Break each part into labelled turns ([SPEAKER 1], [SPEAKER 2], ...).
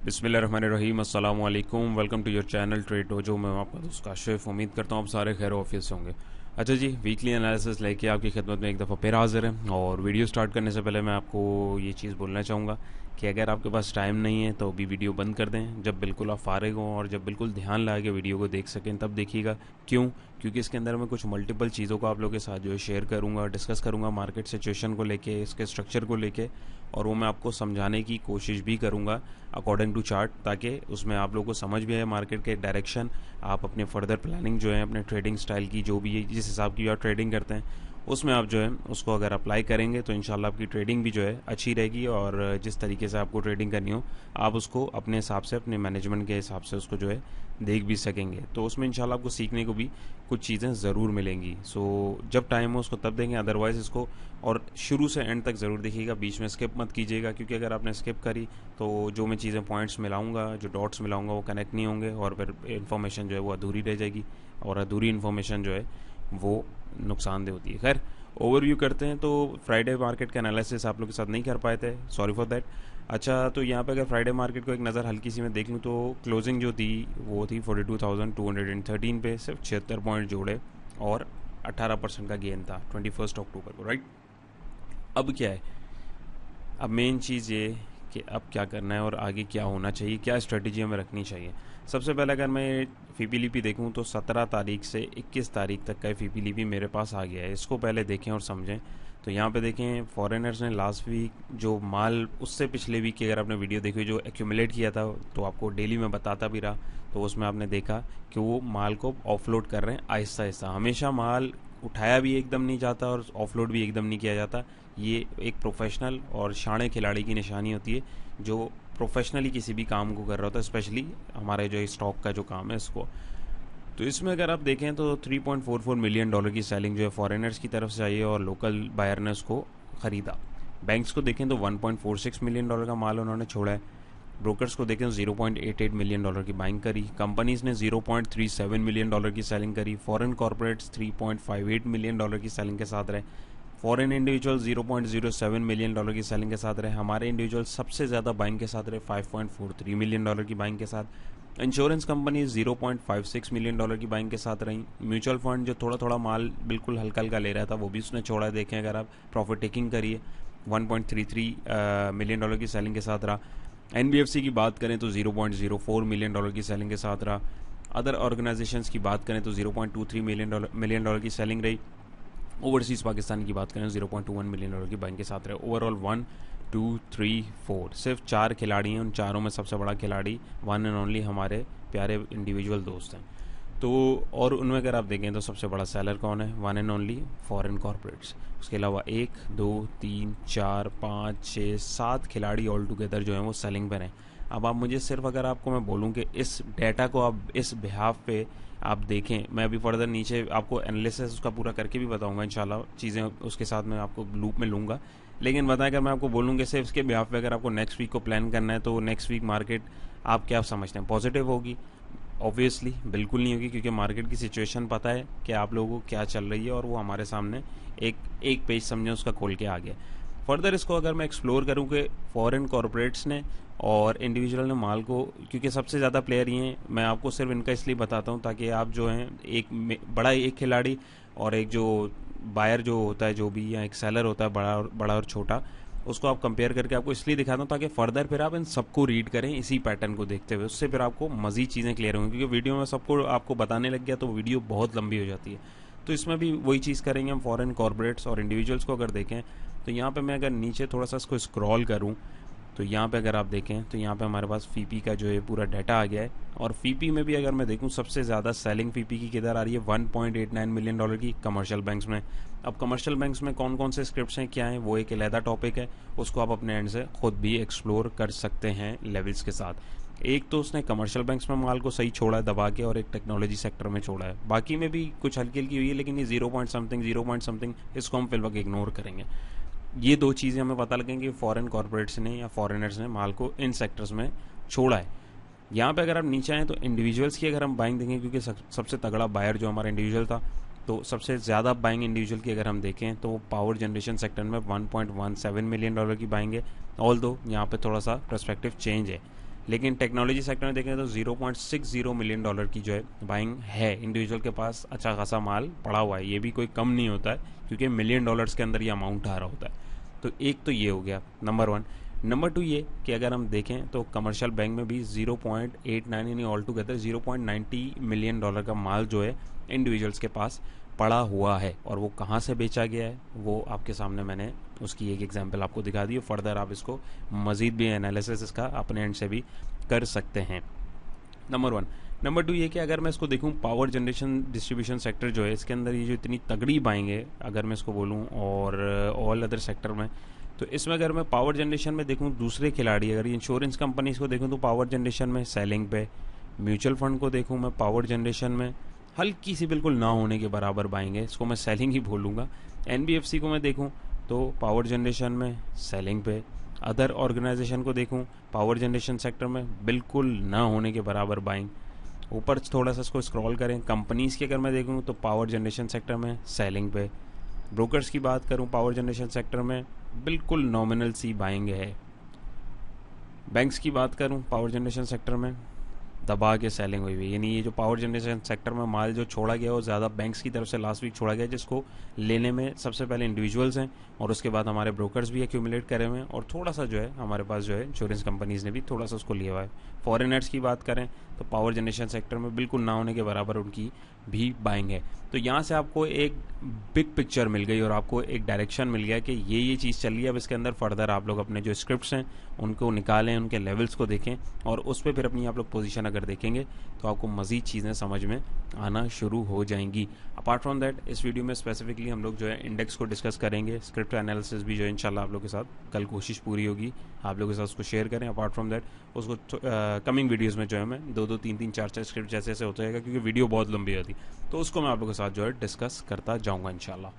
[SPEAKER 1] बिस्मिल्लाहिर्रहमानिर्रहीम अस्सलाम वालेकुम। Welcome to your channel trade dojo. मैं आपका दोस्त काशिफ। उम्मीद करता हूँ आप सारे खैर ऑफिस से होंगे। अच्छा जी, वीकली एनालिसिस लेके आपकी खिदमत में एक दफ़ा फिर हाजिर है। और वीडियो स्टार्ट करने से पहले मैं आपको ये चीज़ बोलना चाहूँगा कि अगर आपके पास टाइम नहीं है तो अभी वीडियो बंद कर दें। जब बिल्कुल आप फारिग हों और जब बिल्कुल ध्यान लगा के वीडियो को देख सकें तब देखिएगा। क्यों? क्योंकि इसके अंदर मैं कुछ मल्टीपल चीज़ों को आप लोगों के साथ जो है शेयर करूँगा, डिस्कस करूँगा मार्केट सिचुएशन को लेके, इसके स्ट्रक्चर को लेके, और वो मैं आपको समझाने की कोशिश भी करूँगा अकॉर्डिंग टू चार्ट, ताकि उसमें आप लोगों को समझ भी आए मार्केट के डायरेक्शन। आप अपने फर्दर प्लानिंग जो है अपने ट्रेडिंग स्टाइल की, जो भी है जिस हिसाब की आप ट्रेडिंग करते हैं, उसमें आप जो है उसको अगर अप्लाई करेंगे तो इंशाल्लाह आपकी ट्रेडिंग भी जो है अच्छी रहेगी। और जिस तरीके से आपको ट्रेडिंग करनी हो आप उसको अपने हिसाब से, अपने मैनेजमेंट के हिसाब से उसको जो है देख भी सकेंगे। तो उसमें इंशाल्लाह आपको सीखने को भी कुछ चीज़ें ज़रूर मिलेंगी। सो जब टाइम हो उसको तब देंगे, अदरवाइज़ इसको और शुरू से एंड तक ज़रूर देखिएगा, बीच में स्किप मत कीजिएगा। क्योंकि अगर आपने स्किप करी तो जो मैं चीज़ें पॉइंट्स मिलाऊंगा, जो डॉट्स मिलाऊंगा, वो कनेक्ट नहीं होंगे और फिर इन्फॉर्मेशन जो है वो अधूरी रह जाएगी। और अधूरी इन्फॉर्मेशन जो है वो नुकसानदेह होती है। खैर, ओवरव्यू करते हैं। तो फ्राइडे मार्केट का एनालिसिस आप लोग के साथ नहीं कर पाए थे, सॉरी फॉर दैट। अच्छा, तो यहाँ पे अगर फ्राइडे मार्केट को एक नज़र हल्की सी मैं देख लूँ तो क्लोजिंग जो थी वो थी 42,213 पे, सिर्फ 76 पॉइंट जोड़े और 18% का गेन था 21 अक्टूबर को, राइट। अब क्या है, अब मेन चीज़ ये कि अब क्या करना है और आगे क्या होना चाहिए, क्या स्ट्रेटजी हमें रखनी चाहिए। सबसे पहले अगर मैं फीपीलीपी देखूं तो 17 तारीख से 21 तारीख तक का फीपीलीपी मेरे पास आ गया है। इसको पहले देखें और समझें। तो यहाँ पे देखें, फॉरेनर्स ने लास्ट वीक जो माल, उससे पिछले वीक की अगर आपने वीडियो देखी जो एक्यूमुलेट किया था, तो आपको डेली में बताता भी रहा, तो उसमें आपने देखा कि वो माल को ऑफलोड कर रहे हैं आहिस्ता आहिस्ता। हमेशा माल उठाया भी एकदम नहीं जाता और ऑफलोड भी एकदम नहीं किया जाता। ये एक प्रोफेशनल और शाणे खिलाड़ी की निशानी होती है जो प्रोफेशनली किसी भी काम को कर रहा होता है, स्पेशली हमारे जो स्टॉक का जो काम है इसको। तो इसमें अगर आप देखें तो $3.44 मिलियन की सेलिंग जो है फॉरेनर्स की तरफ से आई है और लोकल बायर ने उसको ख़रीदा। बैंक्स को देखें तो $1.46 मिलियन का माल उन्होंने छोड़ा है। ब्रोकर्स को देखें तो $0.88 मिलियन की बाइंग करी। कंपनीज ने $0.37 मिलियन की सेलिंग करी। फॉरेन कॉर्पोरेट्स $3.58 मिलियन की सेलिंग के साथ रहे। फॉरेन इंडिविजुअल $0.07 मिलियन की सेलिंग के साथ रहे। हमारे इंडिविजुअल सबसे ज़्यादा बाइंग के साथ रहे, $5.43 मिलियन की बाइंग के साथ। इंश्योरेंस कंपनी $0.56 मिलियन की बाइंग के साथ रही। म्यूचुअल फंड जो थोड़ा थोड़ा माल बिल्कुल हल्का हल्का ले रहा था वो भी उसने छोड़ा। देखें अगर आप प्रॉफिट टेकिंग करिए, 1.33 मिलियन की सेलिंग के साथ रहा। एनबीएफसी की बात करें तो $0.04 मिलियन की सेलिंग के साथ रहा। अदर ऑर्गेनाइजेशंस की बात करें तो $0.23 मिलियन की सेलिंग रही। ओवरसीज पाकिस्तान की बात करें तो $0.21 मिलियन की बाइंग के साथ रहे। ओवरऑल 1 2 3 4 सिर्फ 4 खिलाड़ी हैं। उन चारों में सबसे बड़ा खिलाड़ी वन एंड ओनली हमारे प्यारे इंडिविजुअल दोस्त हैं। तो और उनमें अगर आप देखें तो सबसे बड़ा सेलर कौन है? One and only foreign corporates. उसके अलावा 1 2 3 4 5 6 7 खिलाड़ी ऑल टुगेदर जो हैं वो सेलिंग पर हैं। अब आप मुझे सिर्फ, अगर आपको मैं बोलूँ कि इस डेटा को आप इस बिहाफ पे आप देखें, मैं अभी फर्दर नीचे आपको एनालिसिस उसका पूरा करके भी बताऊंगा इंशाल्लाह, चीज़ें उसके साथ मैं आपको लूप में लूँगा। लेकिन बताएं, अगर मैं आपको बोलूँगा सिर्फ इसके बिहाफ पे अगर आपको नेक्स्ट वीक को प्लान करना है तो नेक्स्ट वीक मार्केट आप क्या समझते हैं, पॉजिटिव होगी? ऑब्वियसली बिल्कुल नहीं होगी, क्योंकि मार्केट की सिचुएशन पता है कि आप लोगों को क्या चल रही है और वो हमारे सामने एक पेज समझे उसका खोल के आ गया। फर्दर इसको अगर मैं एक्सप्लोर करूँ कि फॉरेन कॉरपोरेट्स ने और इंडिविजुअल ने माल को, क्योंकि सबसे ज़्यादा प्लेयर ही हैं, मैं आपको सिर्फ इनका इसलिए बताता हूँ ताकि आप जो हैं एक खिलाड़ी और एक जो बायर जो होता है, जो भी, या एक सेलर होता है बड़ा और छोटा, उसको आप कंपेयर करके आपको इसलिए दिखाता हूँ ताकि फर्दर फिर आप इन सबको रीड करें इसी पैटर्न को देखते हुए। उससे फिर आपको मज़ीद चीज़ें क्लियर होंगी, क्योंकि वीडियो में सबको आपको बताने लग गया तो वीडियो बहुत लंबी हो जाती है। तो इसमें भी वही चीज़ करेंगे हम। फॉरेन कॉर्पोरेट्स और इंडिविजुअल्स को अगर देखें तो यहाँ पे मैं अगर नीचे थोड़ा सा इसको स्क्रॉल करूँ तो यहाँ पे अगर आप देखें तो यहाँ पे हमारे पास फीपी का जो है पूरा डाटा आ गया है। और फीपी में भी अगर मैं देखूँ सबसे ज़्यादा सेलिंग फीपी की किधर आ रही है? $1.89 मिलियन की कमर्शियल बैंक्स में। अब कमर्शियल बैंक्स में कौन कौन से स्क्रिप्ट्स हैं, क्या हैं, वो एक अलहदा टॉपिक है, उसको आप अपने एंड से खुद भी एक्सप्लोर कर सकते हैं लेवल्स के साथ। एक तो उसने कमर्शियल बैंक्स में माल को सही छोड़ा है दबा के, और एक टेक्नोलॉजी सेक्टर में छोड़ा है। बाकी में भी कुछ हल्की हल्की हुई है, लेकिन ये 0.समथिंग इसको हम फिलहाल इग्नोर करेंगे। ये दो चीज़ें हमें पता लगेंगी, फॉरेन कॉर्पोरेट्स ने या फॉरेनर्स ने माल को इन सेक्टर्स में छोड़ा है। यहाँ पे अगर आप नीचे आएँ तो इंडिविजुअल्स की अगर हम बाइंग देखें, क्योंकि सबसे तगड़ा बायर जो हमारा इंडिविजुअल था, तो सबसे ज़्यादा बाइंग इंडिविजुअल की अगर हम देखें तो पावर जनरेशन सेक्टर में $1.17 मिलियन की बाइंग है। ऑल दो यहाँ पे थोड़ा सा पर्सपेक्टिव चेंज है। लेकिन टेक्नोलॉजी सेक्टर में देखें तो $0.60 मिलियन की जो है बाइंग है। इंडिविजुअल के पास अच्छा खासा माल पड़ा हुआ है, ये भी कोई कम नहीं होता है क्योंकि $1 मिलियन के अंदर ये अमाउंट आ रहा होता है। तो एक तो ये हो गया नंबर 1। नंबर 2 ये कि अगर हम देखें तो कमर्शियल बैंक में भी 0.89 यानी ऑल टुगेदर $0.90 मिलियन का माल जो है इंडिविजुअल्स के पास पड़ा हुआ है। और वो कहाँ से बेचा गया है वो आपके सामने मैंने उसकी एक एग्जांपल आपको दिखा दी। फर्दर आप इसको मज़ीद भी एनालिसिस इसका अपने एंड से भी कर सकते हैं। नंबर 1। नंबर 2 ये कि अगर मैं इसको देखूं पावर जनरेशन डिस्ट्रीब्यूशन सेक्टर जो है इसके अंदर ये जो इतनी तगड़ी बाइंग है अगर मैं इसको बोलूं और ऑल अदर सेक्टर में, तो इसमें अगर मैं पावर जनरेशन में देखूं दूसरे खिलाड़ी, अगर इंश्योरेंस कंपनीज को देखूं तो पावर जनरेशन में सेलिंग पे, म्यूचुअल फंड को देखूं मैं पावर जनरेशन में हल्की सी बिल्कुल ना होने के बराबर बाइंग है, इसको मैं सेलिंग ही बोलूँगा। एनबीएफसी को मैं देखूँ तो पावर जनरेशन में सेलिंग पे, अदर ऑर्गेनाइजेशन को देखूँ पावर जनरेशन सेक्टर में बिल्कुल ना होने के बराबर बाइंग। ऊपर थोड़ा सा इसको स्क्रॉल करें, कंपनीज़ की अगर मैं देखूँ तो पावर जनरेशन सेक्टर में सेलिंग पे, ब्रोकर्स की बात करूँ पावर जनरेशन सेक्टर में बिल्कुल नॉमिनल सी बाइंग है। बैंक्स की बात करूँ पावर जनरेशन सेक्टर में दबा के सेलिंग हुई हुई, यानी ये जो पावर जनरेशन सेक्टर में माल जो छोड़ा गया वो ज़्यादा बैंक्स की तरफ से लास्ट वीक छोड़ा गया, जिसको लेने में सबसे पहले इंडिविजुअल्स हैं और उसके बाद हमारे ब्रोकर्स भी एक्यूमुलेट करे हुए हैं और थोड़ा सा जो है हमारे पास जो है इंश्योरेंस कंपनीज़ ने भी थोड़ा सा उसको लिया हुआ है। फॉरेनर्स की बात करें तो पावर जनरेशन सेक्टर में बिल्कुल ना होने के बराबर उनकी भी बाइंग है। तो यहाँ से आपको एक बिग पिक्चर मिल गई और आपको एक डायरेक्शन मिल गया कि ये चीज़ चल रही है। अब इसके अंदर फर्दर आप लोग अपने जो स्क्रिप्ट्स हैं उनको निकालें, उनके लेवल्स को देखें और उस पर फिर अपनी आप लोग पोजीशन अगर देखेंगे तो आपको मज़ीद चीज़ें समझ में आना शुरू हो जाएंगी। अपार्ट फ्रॉम दैट इस वीडियो में स्पेसिफिकली हम लोग जो है इंडेक्स को डिस्कस करेंगे, स्क्रिप्ट एनालिसिस भी जो है इंशाल्लाह आप लोग के साथ कल कोशिश पूरी होगी आप लोगों के साथ उसको शेयर करें। अपार्ट फ्रॉम दैट उसको कमिंग वीडियोज़ में जो है मैं 2-2, 3-3, 4-4 स्क्रिप्ट जैसे जैसे होता जाएगा क्योंकि वीडियो बहुत लंबी होती तो उसको मैं आप लोगों के साथ जो है डिस्कस करता जाऊँगा इंशाल्लाह।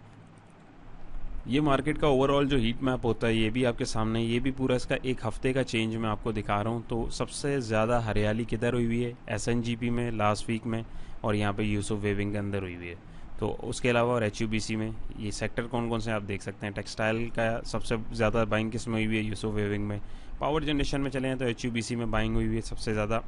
[SPEAKER 1] ये मार्केट का ओवरऑल जो हीट मैप होता है ये भी आपके सामने, ये भी पूरा इसका एक हफ्ते का चेंज मैं आपको दिखा रहा हूँ। तो सबसे ज़्यादा हरियाली किधर हुई हुई है, एसएनजीपी में लास्ट वीक में और यहाँ पे यूसुफ वेविंग के अंदर हुई हुई है। तो उसके अलावा और एचयूबीसी में ये सेक्टर कौन कौन से आप देख सकते हैं। टेक्सटाइल का सबसे ज़्यादा बाइंग किस में हुई हुई है, यूसुफ वेविंग में। पावर जनरेशन में चले हैं तो एचयूबीसी में बाइंग हुई हुई है सबसे ज़्यादा।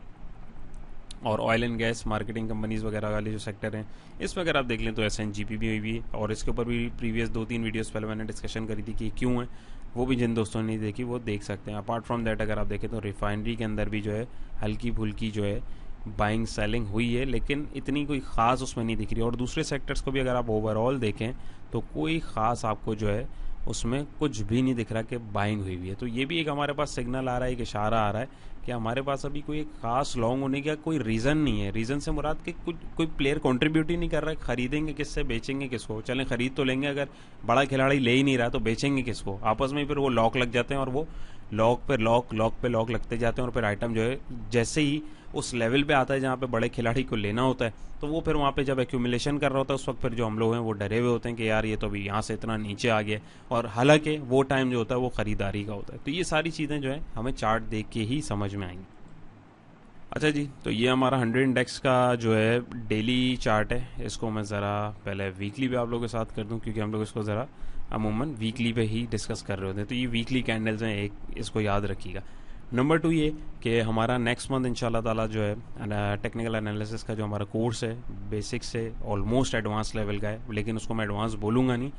[SPEAKER 1] और oil and gas marketing companies वगैरह वाले जो सेक्टर हैं इसमें अगर आप देख लें तो एसएनजीपी भी हुई हुई है और इसके ऊपर भी प्रीवियस 2-3 वीडियोस पहले मैंने डिस्कशन करी थी कि क्यों है, वो भी जिन दोस्तों ने नहीं देखी वो देख सकते हैं। अपार्ट फ्रॉम दैट अगर आप देखें तो रिफाइनरी के अंदर भी जो है हल्की फुल्की जो है बाइंग सेलिंग हुई है, लेकिन इतनी कोई ख़ास उसमें नहीं दिख रही। और दूसरे सेक्टर्स को भी अगर आप ओवरऑल देखें तो कोई ख़ास आपको जो है उसमें कुछ भी नहीं दिख रहा कि बाइंग हुई हुई है। तो ये भी एक हमारे पास सिग्नल आ रहा है, एक इशारा आ रहा है कि हमारे पास अभी कोई एक खास लॉन्ग होने का कोई रीज़न नहीं है। रीज़न से मुराद कि कुछ कोई प्लेयर कंट्रीब्यूट ही नहीं कर रहा है। खरीदेंगे किससे, बेचेंगे किसको। चलें खरीद तो लेंगे, अगर बड़ा खिलाड़ी ले ही नहीं रहा तो बेचेंगे किसको। आपस में फिर वो लॉक लग जाते हैं और वो लॉक पे लॉक लगते जाते हैं और फिर आइटम जो है जैसे ही उस लेवल पे आता है जहाँ पे बड़े खिलाड़ी को लेना होता है तो वो फिर वहाँ पे जब एक्यूमुलेशन कर रहा होता है उस वक्त फिर जो हम लोग हैं वो डरे हुए होते हैं कि यार ये तो अभी यहाँ से इतना नीचे आ गया। और हालांकि वो टाइम जो होता है वो ख़रीदारी का होता है। तो ये सारी चीज़ें जो है हमें चार्ट देख के ही समझ में आएंगी। अच्छा जी, तो ये हमारा 100 इंडेक्स का जो है डेली चार्ट है। इसको मैं ज़रा पहले वीकली पे आप लोगों के साथ कर दूं क्योंकि हम लोग इसको ज़रा अमूमन वीकली पे ही डिस्कस कर रहे होते हैं। तो ये वीकली कैंडल्स हैं, एक इसको याद रखिएगा। नंबर 2 ये कि हमारा नेक्स्ट मंथ इंशाल्लाह ताला जो है टेक्निकल एनालिसिस का जो हमारा कोर्स है बेसिक से ऑलमोस्ट एडवांस लेवल का है, लेकिन उसको मैं एडवांस बोलूँगा नहीं,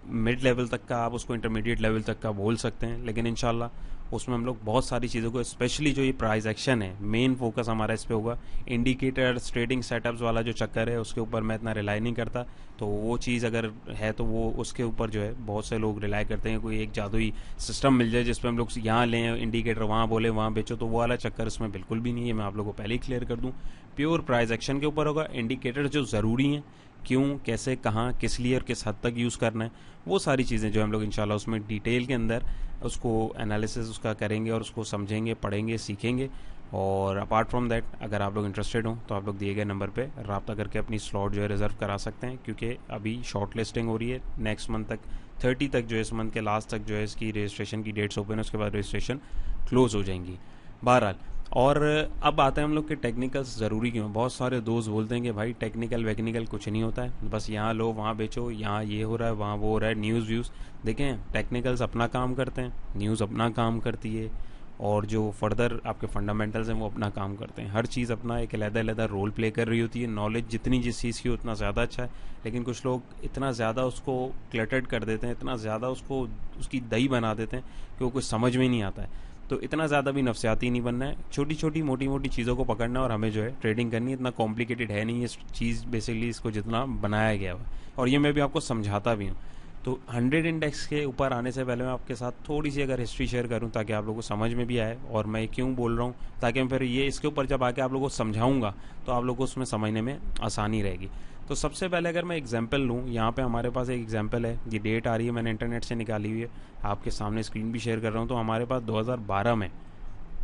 [SPEAKER 1] मिड लेवल तक का आप उसको इंटरमीडिएट लेवल तक का बोल सकते हैं। लेकिन इंशाल्लाह उसमें हम लोग बहुत सारी चीज़ों को, स्पेशली जो ये प्राइस एक्शन है मेन फोकस हमारा इस पे होगा। इंडिकेटर्स ट्रेडिंग सेटअप्स वाला जो चक्कर है उसके ऊपर मैं इतना रिलाई नहीं करता। तो वो चीज़ अगर है तो वो उसके ऊपर जो है बहुत से लोग रिलाई करते हैं, कोई एक जादुई सिस्टम मिल जाए जिसपे हम लोग यहाँ लें इंडिकेटर वहाँ बोले वहाँ बेचो, तो वो वाला चक्कर इसमें बिल्कुल भी नहीं है। मैं आप लोगों को पहले ही क्लियर कर दूँ, प्योर प्राइस एक्शन के ऊपर होगा। इंडिकेटर जो ज़रूरी हैं, क्यों, कैसे, कहाँ, किस लिए और किस हद तक यूज़ करना है, वो सारी चीज़ें जो हम लोग इंशाल्लाह उसमें डिटेल के अंदर उसको एनालिसिस उसका करेंगे और उसको समझेंगे, पढ़ेंगे, सीखेंगे। और अपार्ट फ्रॉम दैट अगर आप लोग इंटरेस्टेड हो तो आप लोग दिए गए नंबर पे रब्ता करके अपनी स्लॉट जो है रिज़र्व करा सकते हैं क्योंकि अभी शॉर्ट लिस्टिंग हो रही है। नेक्स्ट मंथ तक 30 तक जो है इस मंथ के लास्ट तक जो है इसकी रजिस्ट्रेशन की डेट्स ओपन है, उसके बाद रजिस्ट्रेशन क्लोज हो जाएंगी। बहरहाल, और अब आते हैं हम लोग के टेक्निकल्स ज़रूरी क्यों। बहुत सारे दोस्त बोलते हैं कि भाई टेक्निकल वेक्निकल कुछ नहीं होता है, बस यहाँ लो वहाँ बेचो, यहाँ ये हो रहा है वहाँ वो हो रहा है, न्यूज़ व्यूज़। देखें टेक्निकल्स अपना काम करते हैं, न्यूज़ अपना काम करती है और जो फर्दर आपके फंडामेंटल्स हैं वो अपना काम करते हैं। हर चीज़ अपना एक अलग-अलग रोल प्ले कर रही होती है। नॉलेज जितनी जिस चीज़ की उतना ज़्यादा अच्छा है, लेकिन कुछ लोग इतना ज़्यादा उसको क्लटर्ड कर देते हैं, इतना ज़्यादा उसको उसकी दही बना देते हैं कि वो कुछ समझ में नहीं आता है। तो इतना ज़्यादा भी नफसियाती नहीं बनना है, छोटी छोटी मोटी मोटी चीज़ों को पकड़ना है और हमें जो है ट्रेडिंग करनी है। इतना कॉम्प्लिकेटेड है नहीं ये चीज़, बेसिकली इसको जितना बनाया गया हुआ, और ये मैं भी आपको समझाता भी हूँ। तो 100 इंडेक्स के ऊपर आने से पहले मैं आपके साथ थोड़ी सी अगर हिस्ट्री शेयर करूं ताकि आप लोगों को समझ में भी आए, और मैं क्यों बोल रहा हूं, ताकि मैं फिर ये इसके ऊपर जब आके आप लोगों को समझाऊंगा तो आप लोगों को उसमें समझने में आसानी रहेगी। तो सबसे पहले अगर मैं एग्जांपल लूँ, यहाँ पे हमारे पास एक एग्जांपल है, ये डेट आ रही है, मैंने इंटरनेट से निकाली हुई है, आपके सामने स्क्रीन भी शेयर कर रहा हूँ। तो हमारे पास 2012 में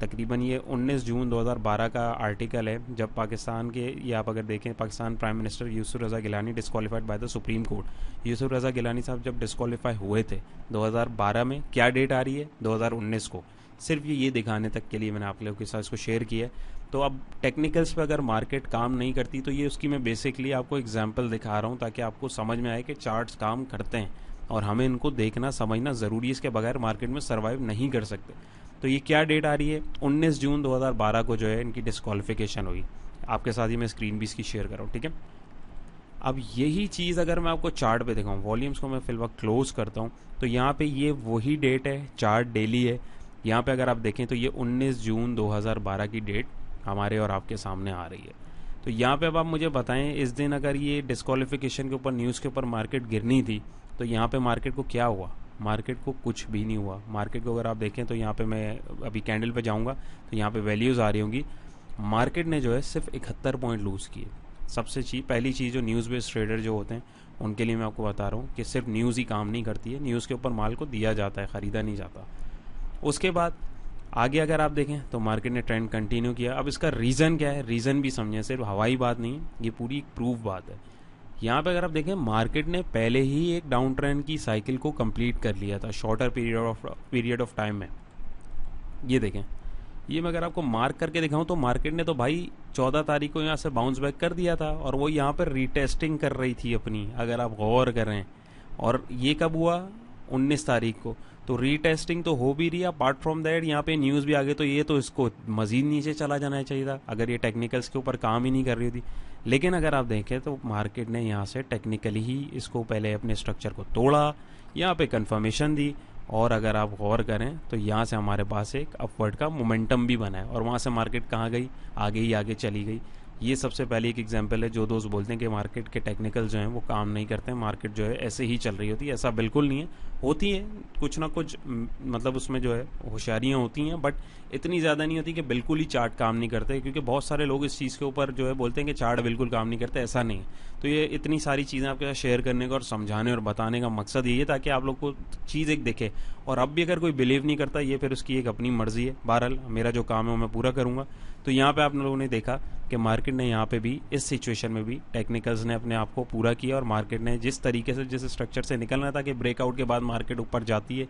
[SPEAKER 1] तकरीबन ये 19 जून 2012 का आर्टिकल है, जब पाकिस्तान के, ये आप अगर देखें, Pakistan prime minister Yusuf Raza Gilani disqualified by the supreme court. Yusuf Raza Gilani साहब जब डिस्क्वालीफाई हुए थे 2012 में, क्या डेट आ रही है 2019 को, सिर्फ ये दिखाने तक के लिए मैंने आप लोगों के साथ इसको शेयर किया है। तो अब टेक्निकल्स पे अगर मार्केट काम नहीं करती तो ये उसकी मैं बेसिकली आपको एग्जांपल दिखा रहा हूँ ताकि आपको समझ में आए कि चार्ट्स काम करते हैं और हमें इनको देखना समझना ज़रूरी है, इसके बगैर मार्केट में सर्वाइव नहीं कर सकते। तो ये क्या डेट आ रही है, 19 जून 2012 को जो है इनकी डिस्क्वालिफिकेशन हुई। आपके साथ ही मैं स्क्रीन भी इसकी शेयर कर रहा हूँ, ठीक है। अब यही चीज़ अगर मैं आपको चार्ट पे दिखाऊँ, वॉल्यूम्स को मैं फिलहाल क्लोज करता हूँ, तो यहाँ पे ये वही डेट है, चार्ट डेली है। यहाँ पे अगर आप देखें तो ये 19 जून 2012 की डेट हमारे और आपके सामने आ रही है। तो यहाँ पे अब आप मुझे बताएं, इस दिन अगर ये डिस्क्वालिफिकेशन के ऊपर, न्यूज़ के ऊपर मार्केट गिरनी थी तो यहाँ पे मार्केट को क्या हुआ? मार्केट को कुछ भी नहीं हुआ। मार्केट को अगर आप देखें तो यहाँ पे मैं अभी कैंडल पे जाऊँगा तो यहाँ पे वैल्यूज़ आ रही होंगी। मार्केट ने जो है सिर्फ 71 पॉइंट लूज़ किए। सबसे पहली चीज़, जो न्यूज़ बेस्ड ट्रेडर जो होते हैं उनके लिए मैं आपको बता रहा हूँ कि सिर्फ न्यूज़ ही काम नहीं करती है, न्यूज़ के ऊपर माल को दिया जाता है, ख़रीदा नहीं जाता। उसके बाद आगे अगर आप देखें तो मार्केट ने ट्रेंड कंटिन्यू किया। अब इसका रीज़न क्या है, रीज़न भी समझें, सिर्फ हवाई बात नहीं, ये पूरी प्रूफ बात है। यहाँ पे अगर आप देखें, मार्केट ने पहले ही एक डाउन ट्रेंड की साइकिल को कंप्लीट कर लिया था शॉर्टर पीरियड ऑफ टाइम में। ये देखें, ये मैं अगर आपको मार्क करके दिखाऊं तो मार्केट ने तो भाई 14 तारीख को यहाँ से बाउंस बैक कर दिया था और वो यहाँ पर रीटेस्टिंग कर रही थी अपनी, अगर आप गौर करें। और ये कब हुआ? 19 तारीख को। तो रीटेस्टिंग तो हो भी रही है, अपार्ट फ्रॉम दैट यहाँ पे न्यूज़ भी आ गई, तो ये तो इसको मजीद नीचे चला जाना चाहिए था अगर ये टेक्निकल्स के ऊपर काम ही नहीं कर रही थी। लेकिन अगर आप देखें तो मार्केट ने यहाँ से टेक्निकली ही इसको पहले अपने स्ट्रक्चर को तोड़ा, यहाँ पे कंफर्मेशन दी, और अगर आप गौर करें तो यहाँ से हमारे पास एक अपवर्ड का मोमेंटम भी बना है, और वहाँ से मार्केट कहाँ गई? आगे ही आगे चली गई। ये सबसे पहले एक एग्जांपल है। जो दोस्त बोलते हैं कि मार्केट के टेक्निकल जो हैं वो काम नहीं करते हैं, मार्केट जो है ऐसे ही चल रही होती है, ऐसा बिल्कुल नहीं है। होती है कुछ ना कुछ, मतलब उसमें जो है होशियारियाँ होती हैं, बट इतनी ज़्यादा नहीं होती कि बिल्कुल ही चार्ट काम नहीं करते, क्योंकि बहुत सारे लोग इस चीज़ के ऊपर जो है बोलते हैं कि चार्ट बिल्कुल काम नहीं करते, ऐसा नहीं है। तो ये इतनी सारी चीज़ें आपके साथ शेयर करने का और समझाने और बताने का मकसद यही है ताकि आप लोग को चीज़ एक दिखे। और अब भी अगर कोई बिलीव नहीं करता, ये फिर उसकी एक अपनी मर्जी है। बहरहाल मेरा जो काम है वो मैं पूरा करूँगा। तो यहाँ पे आप लोगों ने देखा कि मार्केट ने यहाँ पे भी, इस सिचुएशन में भी टेक्निकल्स ने अपने आप को पूरा किया, और मार्केट ने जिस तरीके से, जिस स्ट्रक्चर से निकलना था कि ब्रेकआउट के बाद मार्केट ऊपर जाती है,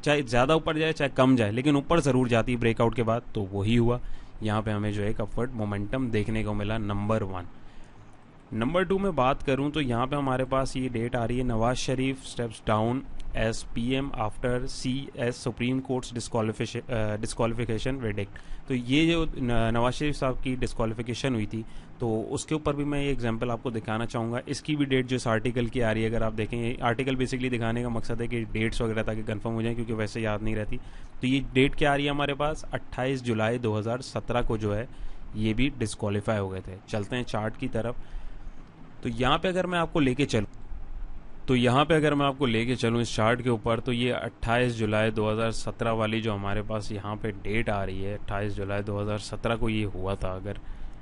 [SPEAKER 1] चाहे ज़्यादा ऊपर जाए चाहे कम जाए, लेकिन ऊपर ज़रूर जाती है ब्रेकआउट के बाद, तो वही हुआ। यहाँ पे हमें जो है एक अपवर्ड मोमेंटम देखने को मिला, नंबर 1। नंबर 2 में बात करूँ तो यहाँ पे हमारे पास ये डेट आ रही है, Nawaz Sharif steps down as PM after CS supreme court's disqualification verdict. तो ये जो नवाज शरीफ साहब की डिस्क्वालिफिकेशन हुई थी, तो उसके ऊपर भी मैं ये एग्जांपल आपको दिखाना चाहूँगा। इसकी भी डेट जो इस आर्टिकल की आ रही है, अगर आप देखें, आर्टिकल बेसिकली दिखाने का मकसद है कि डेट्स वगैरह ताकि कंफर्म हो जाए, क्योंकि वैसे याद नहीं रहती। तो ये डेट क्या आ रही है हमारे पास, 28 जुलाई 2017 को जो है ये भी डिस्क्वालीफाई हो गए थे। चलते हैं चार्ट की तरफ। तो यहाँ पे अगर मैं आपको लेके चलूँ इस चार्ट के ऊपर, तो ये 28 जुलाई 2017 वाली जो हमारे पास यहाँ पे डेट आ रही है, 28 जुलाई 2017 को ये हुआ था।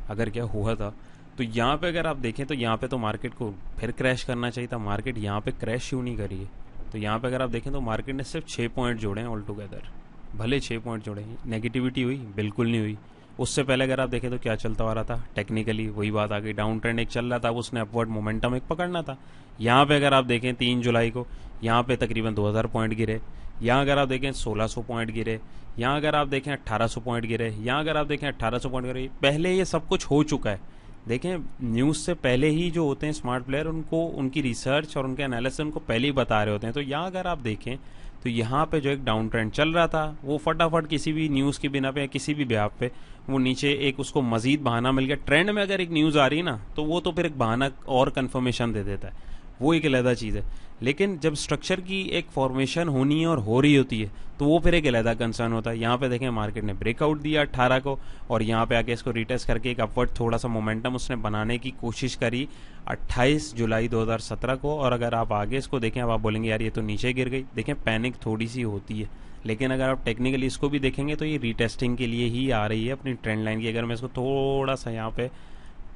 [SPEAKER 1] अगर क्या हुआ था, तो यहाँ पे अगर आप देखें तो यहाँ पे तो मार्केट को फिर क्रैश करना चाहिए था। मार्केट यहाँ पे क्रैश क्यों नहीं करी है? तो यहाँ पे अगर आप देखें तो मार्केट ने सिर्फ 6 पॉइंट जोड़े हैं ऑल टुगेदर। भले 6 पॉइंट जोड़े हैं, नेगेटिविटी हुई? बिल्कुल नहीं हुई। उससे पहले अगर आप देखें तो क्या चलता आ रहा था, टेक्निकली वही बात आ गई, डाउन ट्रेंड एक चल रहा था, उसने अपवर्ड मोमेंटम एक पकड़ना था। यहाँ पे अगर आप देखें 3 जुलाई को यहाँ पे तकरीबन 2000 पॉइंट गिरे, यहाँ अगर आप देखें 1600 पॉइंट गिरे, यहाँ अगर आप देखें 1800 पॉइंट गिरे, यहाँ अगर आप देखें 1800 पॉइंट गिरे। पहले ये सब कुछ हो चुका है। देखें, न्यूज़ से पहले ही जो होते हैं स्मार्ट प्लेयर, उनको उनकी रिसर्च और उनके एनालिसिस उनको पहले ही बता रहे होते हैं। तो यहाँ अगर आप देखें तो तो यहाँ पे जो एक डाउन ट्रेंड चल रहा था वो फटाफट किसी भी न्यूज़ के बिना पे या किसी भी ब्याह पे वो नीचे एक उसको मजीद बहाना मिल गया। ट्रेंड में अगर एक न्यूज़ आ रही है ना तो वो तो फिर एक बहाना और कन्फर्मेशन दे देता है, वो एक अलहदा चीज़ है। लेकिन जब स्ट्रक्चर की एक फॉर्मेशन होनी है और हो रही होती है तो वो फिर एक अलहदा कंसर्न होता है। यहाँ पे देखें मार्केट ने ब्रेकआउट दिया 18 को और यहाँ पे आके इसको रिटेस्ट करके एक अपवर्ड थोड़ा सा मोमेंटम उसने बनाने की कोशिश करी 28 जुलाई 2017 को। और अगर आप आगे इसको देखें, अब आप बोलेंगे यार ये तो नीचे गिर गई, देखें पैनिक थोड़ी सी होती है, लेकिन अगर आप टेक्निकली इसको भी देखेंगे तो ये रीटेस्टिंग के लिए ही आ रही है अपनी ट्रेंड लाइन की। अगर मैं इसको थोड़ा सा यहाँ पे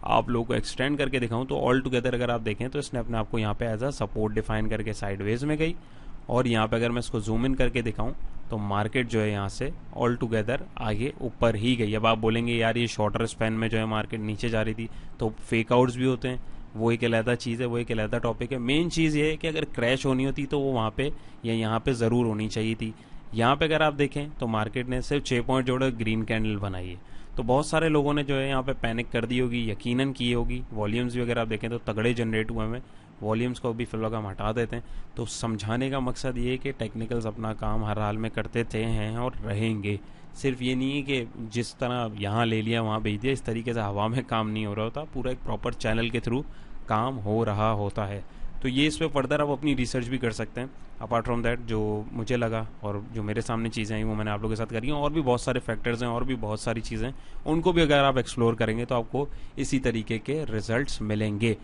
[SPEAKER 1] आप लोगों को एक्सटेंड करके दिखाऊं तो ऑल टुगेदर अगर आप देखें तो इसने अपने आप को यहाँ पे एज अ सपोर्ट डिफाइन करके साइडवेज में गई। और यहाँ पे अगर मैं इसको जूम इन करके दिखाऊं तो मार्केट जो है यहाँ से ऑल टुगेदर आगे ऊपर ही गई। अब आप बोलेंगे यार ये शॉर्टर स्पैन में जो है मार्केट नीचे जा रही थी, तो फेक आउट्स भी होते हैं, वो एक अलहदा चीज़ है, वो एक अलहदा टॉपिक है। मेन चीज़ ये है कि अगर क्रैश होनी होती तो वो वहाँ पे या यहाँ पे ज़रूर होनी चाहिए थी। यहाँ पे अगर आप देखें तो मार्केट ने सिर्फ 6 पॉइंट जोड़े ग्रीन कैंडल बनाई है, तो बहुत सारे लोगों ने जो है यहाँ पे पैनिक कर दी होगी, यकीनन की होगी। वॉल्यूम्स भी अगर आप देखें तो तगड़े जनरेट हुए हैं, वॉल्यूम्स को भी फिलहाल हम हटा देते हैं। तो समझाने का मकसद ये है कि टेक्निकल्स अपना काम हर हाल में करते थे हैं और रहेंगे। सिर्फ ये नहीं है कि जिस तरह यहाँ ले लिया वहाँ भेज दिया, इस तरीके से हवा में काम नहीं हो रहा होता, पूरा एक प्रॉपर चैनल के थ्रू काम हो रहा होता है। तो ये इस पर फर्दर आप अपनी रिसर्च भी कर सकते हैं। अपार्ट फ्रॉम दैट जो मुझे लगा और जो मेरे सामने चीज़ें आई वो मैंने आप लोगों के साथ करी हैं। और भी बहुत सारे फैक्टर्स हैं और भी बहुत सारी चीज़ें, उनको भी अगर आप एक्सप्लोर करेंगे तो आपको इसी तरीके के रिजल्ट्स मिलेंगे।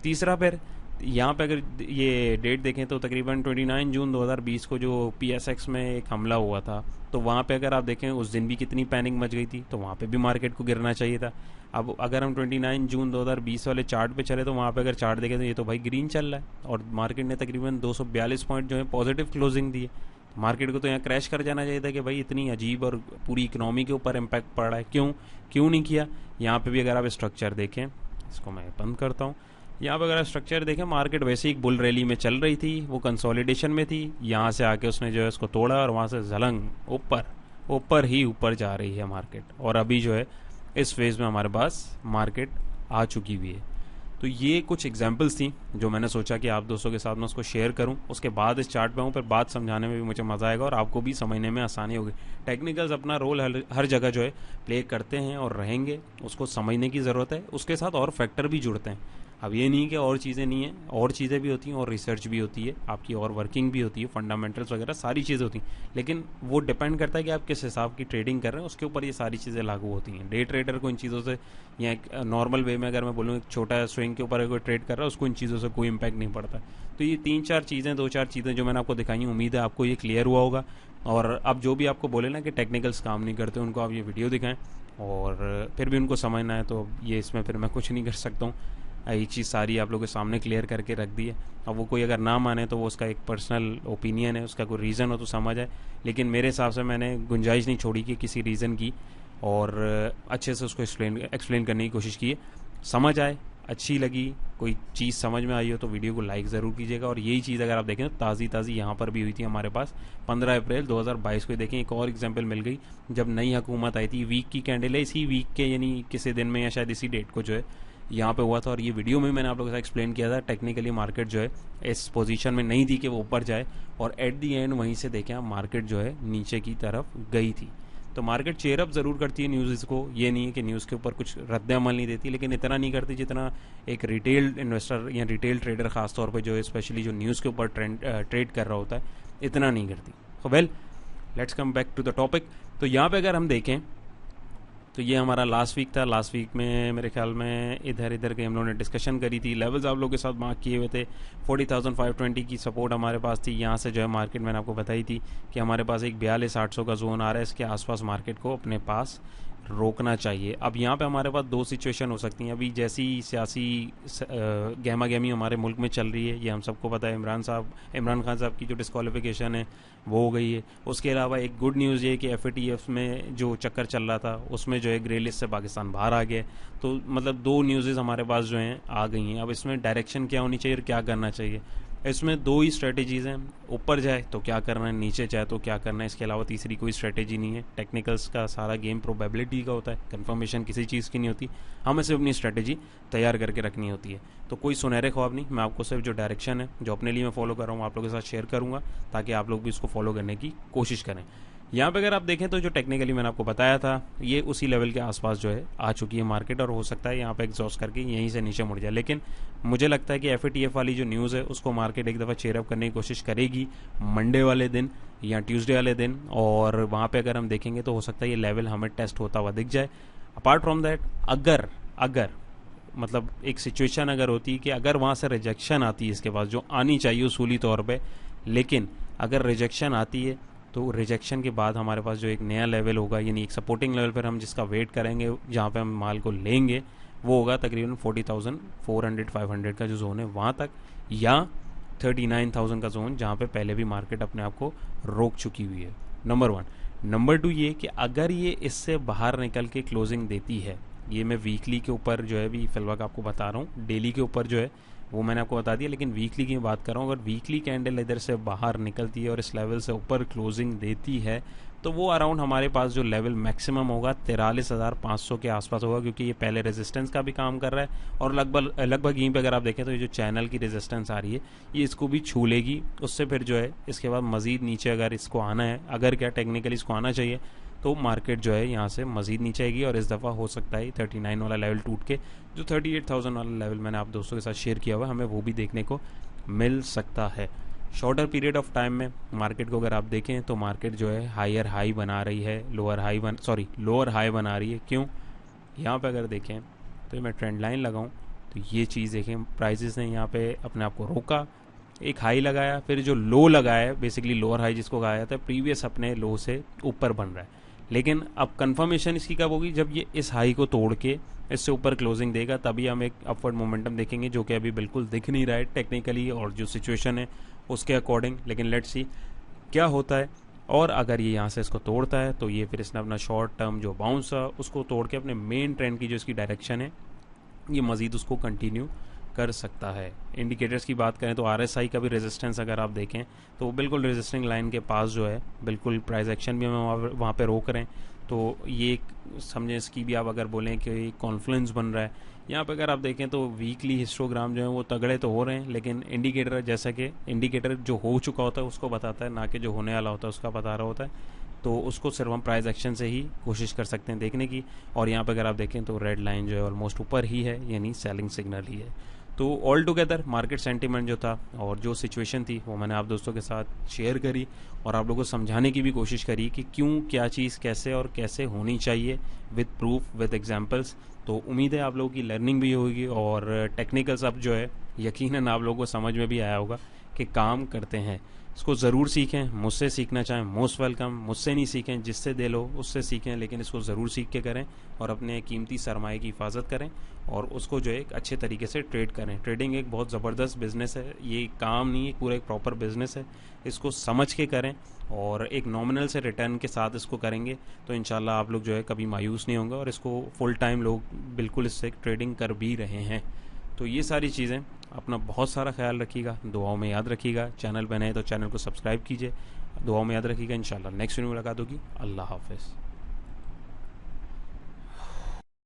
[SPEAKER 1] तीसरा फिर यहाँ पे अगर ये डेट देखें तो तकरीबन 29 जून 2020 को जो PSX में एक हमला हुआ था, तो वहाँ पे अगर आप देखें उस दिन भी कितनी पैनिक मच गई थी, तो वहाँ पे भी मार्केट को गिरना चाहिए था। अब अगर हम 29 जून 2020 वाले चार्ट पे चले तो वहाँ पे अगर चार्ट देखें तो ये तो भाई ग्रीन चल रहा है और मार्केट ने तकरीबन 242 पॉइंट जो है पॉजिटिव क्लोजिंग दी है। मार्केट को तो यहाँ क्रैश कर जाना चाहिए था कि भाई इतनी अजीब और पूरी इकनॉमी के ऊपर इम्पैक्ट पड़ रहा है, क्यों नहीं किया। यहाँ पे भी अगर आप स्ट्रक्चर देखें, इसको मैं बंद करता हूँ, यहाँ पर अगर आप स्ट्रक्चर देखें मार्केट वैसे ही एक बुल रैली में चल रही थी, वो कंसोलिडेशन में थी, यहाँ से आके उसने जो है इसको तोड़ा और वहाँ से जलंग ऊपर ही ऊपर जा रही है मार्केट। और अभी जो है इस फेज़ में हमारे पास मार्केट आ चुकी हुई है। तो ये कुछ एग्जांपल्स थी जो मैंने सोचा कि आप दोस्तों के साथ में उसको शेयर करूं। उसके बाद इस चार्ट पे हूँ, फिर बात समझाने में भी मुझे मज़ा आएगा और आपको भी समझने में आसानी होगी। टेक्निकल्स अपना रोल हर जगह जो है प्ले करते हैं और रहेंगे, उसको समझने की ज़रूरत है। उसके साथ और फैक्टर भी जुड़ते हैं। अब ये नहीं कि और चीज़ें नहीं हैं, और चीज़ें भी होती हैं और रिसर्च भी होती है आपकी और वर्किंग भी होती है, फंडामेंटल्स वगैरह सारी चीज़ें होती हैं। लेकिन वो डिपेंड करता है कि आप किस हिसाब की ट्रेडिंग कर रहे हैं, उसके ऊपर ये सारी चीज़ें लागू होती हैं। डे ट्रेडर को इन चीज़ों से या एक नॉर्मल वे में अगर मैं बोलूँ एक छोटा स्विंग के ऊपर कोई ट्रेड कर रहा है उसको इन चीज़ों से कोई इम्पैक्ट नहीं पड़ता। तो ये 3-4 चीज़ें 2-4 चीज़ें जो मैंने आपको दिखाई, उम्मीद है आपको ये क्लियर हुआ होगा। और अब जो भी आपको बोले ना कि टेक्निकल्स काम नहीं करते, उनको आप ये वीडियो दिखाएं और फिर भी उनको समझना है तो ये इसमें फिर मैं कुछ नहीं कर सकता हूँ। ये चीज़ सारी आप लोगों के सामने क्लियर करके रख दी है। अब वो कोई अगर ना माने तो वो उसका एक पर्सनल ओपिनियन है, उसका कोई रीज़न हो तो समझ आए, लेकिन मेरे हिसाब से मैंने गुंजाइश नहीं छोड़ी कि किसी रीज़न की, और अच्छे से उसको एक्सप्लेन करने की कोशिश की है। समझ आए, अच्छी लगी, कोई चीज़ समझ में आई हो तो वीडियो को लाइक ज़रूर कीजिएगा। और यही चीज़ अगर आप देखें तो ताज़ी यहाँ पर भी हुई थी हमारे पास 15 अप्रैल 2022 को। देखें एक और एग्जांपल मिल गई, जब नई हुकूमत आई थी, वीक की कैंडल है, इसी वीक के यानी किसी दिन में या शायद इसी डेट को जो है यहाँ पे हुआ था। और ये वीडियो में मैंने आप लोगों के साथ एक्सप्लेन किया था, टेक्निकली मार्केट जो है इस पोजीशन में नहीं थी कि वो ऊपर जाए, और एट दी एंड वहीं से देखें मार्केट जो है नीचे की तरफ गई थी। तो मार्केट चेयर अप ज़रूर करती है न्यूज़ को, ये नहीं है कि न्यूज़ के ऊपर कुछ रद्द अमल नहीं देती, लेकिन इतना नहीं करती जितना एक रिटेल इन्वेस्टर या रिटेल ट्रेडर खासतौर पर जो है स्पेशली जो न्यूज़ के ऊपर ट्रेड कर रहा होता है, इतना नहीं करती। तो well, let's come back to the topic. तो यहाँ पे अगर हम देखें तो ये हमारा लास्ट वीक था। लास्ट वीक में मेरे ख्याल में इधर के हम लोगों ने डिस्कशन करी थी, लेवल्स आप लोगों के साथ मार्क किए हुए थे। 40,520 की सपोर्ट हमारे पास थी। यहाँ से जो है मार्केट मैंने आपको बताई थी कि हमारे पास एक 42,800 का जोन आ रहा है, इसके आसपास मार्केट को अपने पास रोकना चाहिए। अब यहाँ पे हमारे पास दो सिचुएशन हो सकती हैं। अभी जैसी सियासी गहमा गहमी हमारे मुल्क में चल रही है, ये हम सबको पता है। इमरान खान साहब की जो डिस्क्वालिफिकेशन है वो हो गई है। उसके अलावा एक गुड न्यूज़ ये कि FATF में जो चक्कर चल रहा था उसमें जो है ग्रे लिस्ट से पाकिस्तान बाहर आ गया। तो मतलब दो न्यूज़ हमारे पास जो हैं आ गई हैं। अब इसमें डायरेक्शन क्या होनी चाहिए और क्या करना चाहिए। इसमें दो ही स्ट्रेटेजीज हैं, ऊपर जाए तो क्या करना है, नीचे जाए तो क्या करना है, इसके अलावा तीसरी कोई स्ट्रेटेजी नहीं है। टेक्निकल्स का सारा गेम प्रोबेबिलिटी का होता है, कंफर्मेशन किसी चीज़ की नहीं होती, हमें सिर्फ अपनी स्ट्रेटेजी तैयार करके रखनी होती है। तो कोई सुनहरे ख्वाब नहीं, मैं आपको सिर्फ जो डायरेक्शन है जो अपने लिए मैं फॉलो कर रहा हूँ आप लोगों के साथ शेयर करूँगा, ताकि आप लोग भी इसको फॉलो करने की कोशिश करें। यहाँ पे अगर आप देखें तो जो टेक्निकली मैंने आपको बताया था ये उसी लेवल के आसपास जो है आ चुकी है मार्केट, और हो सकता है यहाँ पे एग्जॉस्ट करके यहीं से नीचे मुड़ जाए। लेकिन मुझे लगता है कि FATF वाली जो न्यूज़ है उसको मार्केट एक दफ़ा चेयरअप करने की कोशिश करेगी मंडे वाले दिन या ट्यूसडे वाले दिन, और वहाँ पे अगर हम देखेंगे तो हो सकता है ये लेवल हमें टेस्ट होता हुआ दिख जाए। अपार्ट फ्रॉम दैट, अगर मतलब एक सिचुएशन अगर होती है कि अगर वहाँ से रिजेक्शन आती है इसके पास, जो आनी चाहिए उसूली तौर पे, लेकिन अगर रिजेक्शन आती है तो रिजेक्शन के बाद हमारे पास जो एक नया लेवल होगा, यानी एक सपोर्टिंग लेवल पर हम जिसका वेट करेंगे, जहाँ पे हम माल को लेंगे, वो होगा तकरीबन 40,400-500 का जो जोन है वहाँ तक, या 39,000 का जोन जहाँ पे पहले भी मार्केट अपने आप को रोक चुकी हुई है। नंबर 1। नंबर 2 ये कि अगर ये इससे बाहर निकल के क्लोजिंग देती है, ये मैं वीकली के ऊपर जो है अभी फिलहाल आपको बता रहा हूँ, डेली के ऊपर जो है वो मैंने आपको बता दिया, लेकिन वीकली की बात कर रहा हूँ। अगर वीकली कैंडल इधर से बाहर निकलती है और इस लेवल से ऊपर क्लोजिंग देती है, तो वो अराउंड हमारे पास जो लेवल मैक्सिमम होगा 43,500 के आसपास होगा, क्योंकि ये पहले रेजिस्टेंस का भी काम कर रहा है, और लगभग यहीं पे अगर आप देखें तो ये जो चैनल की रेजिस्टेंस आ रही है ये इसको भी छू लेगी। उससे फिर जो है इसके बाद मज़ीद नीचे अगर इसको आना है, अगर क्या टेक्निकली इसको आना चाहिए, तो मार्केट जो है यहाँ से मज़ीद नीचे आएगी, और इस दफ़ा हो सकता है 39 वाला लेवल टूट के जो 38,000 वाला लेवल मैंने आप दोस्तों के साथ शेयर किया हुआ है, हमें वो भी देखने को मिल सकता है। शॉर्टर पीरियड ऑफ टाइम में मार्केट को अगर आप देखें तो मार्केट जो है हायर हाई बना रही है, लोअर हाई बना रही है। क्यों? यहाँ पे अगर देखें तो मैं ट्रेंड लाइन लगाऊँ तो ये चीज़ देखें, प्राइजेस ने यहाँ पे अपने आप को रोका, एक हाई लगाया, फिर जो लो लगाया बेसिकली लोअर हाई जिसको कहा जाता है, प्रीवियस अपने लो से ऊपर बन रहा है। लेकिन अब कंफर्मेशन इसकी कब होगी? जब ये इस हाई को तोड़ के इससे ऊपर क्लोजिंग देगा, तभी हम एक अपवर्ड मोमेंटम देखेंगे, जो कि अभी बिल्कुल दिख नहीं रहा है टेक्निकली और जो सिचुएशन है उसके अकॉर्डिंग। लेकिन लेट्स सी क्या होता है, और अगर ये यहाँ से इसको तोड़ता है तो ये फिर इसने अपना शॉर्ट टर्म जो बाउंस है उसको तोड़ के अपने मेन ट्रेंड की जो इसकी डायरेक्शन है ये मज़ीद उसको कंटिन्यू कर सकता है। इंडिकेटर्स की बात करें तो RSI का भी रेजिस्टेंस अगर आप देखें तो वो बिल्कुल रेजिस्टिंग लाइन के पास जो है, बिल्कुल प्राइस एक्शन भी हमें वहाँ पे रोक रहे हैं। तो ये समझें इसकी भी आप अगर बोलें कि कॉन्फ्लुएंस बन रहा है। यहाँ पे अगर आप देखें तो वीकली हिस्टोग्राम जो है वो तगड़े तो हो रहे हैं, लेकिन इंडिकेटर जैसा कि इंडिकेटर जो हो चुका होता है उसको बताता है, ना कि जो होने वाला होता है उसका बता रहा होता है। तो उसको सिर्फ हम प्राइस एक्शन से ही कोशिश कर सकते हैं देखने की। और यहाँ पे अगर आप देखें तो रेड लाइन जो है ऑलमोस्ट ऊपर ही है, यानी सेलिंग सिग्नल ही है। तो ऑल टुगेदर मार्केट सेंटीमेंट जो था और जो सिचुएशन थी वो मैंने आप दोस्तों के साथ शेयर करी, और आप लोगों को समझाने की भी कोशिश करी कि क्यों, क्या चीज़ कैसे और कैसे होनी चाहिए, विद प्रूफ, विद एग्जांपल्स। तो उम्मीद है आप लोगों की लर्निंग भी होगी, और टेक्निकल्स अब जो है यकीनन आप लोगों को समझ में भी आया होगा कि काम करते हैं। इसको ज़रूर सीखें, मुझसे सीखना चाहें मोस्ट वेलकम, मुझसे नहीं सीखें, जिससे दे लो उससे सीखें, लेकिन इसको ज़रूर सीख के करें और अपने कीमती सरमाए की हिफाजत करें और उसको जो है एक अच्छे तरीके से ट्रेड करें। ट्रेडिंग एक बहुत ज़बरदस्त बिज़नेस है, ये काम नहीं है, पूरा एक प्रॉपर बिज़नेस है। इसको समझ के करें और एक नॉमिनल से रिटर्न के साथ इसको करेंगे तो इंशाल्लाह आप लोग जो है कभी मायूस नहीं होंगे, और इसको फुल टाइम लोग बिल्कुल इससे ट्रेडिंग कर भी रहे हैं। तो ये सारी चीज़ें, अपना बहुत सारा ख्याल रखिएगा, दुआओं में याद रखिएगा। चैनल पर नए तो चैनल को सब्सक्राइब कीजिए, दुआओं में याद रखिएगा। इंशाल्लाह नेक्स्ट वीडियो में मुलाकात होगी। अल्लाह हाफ़िज़।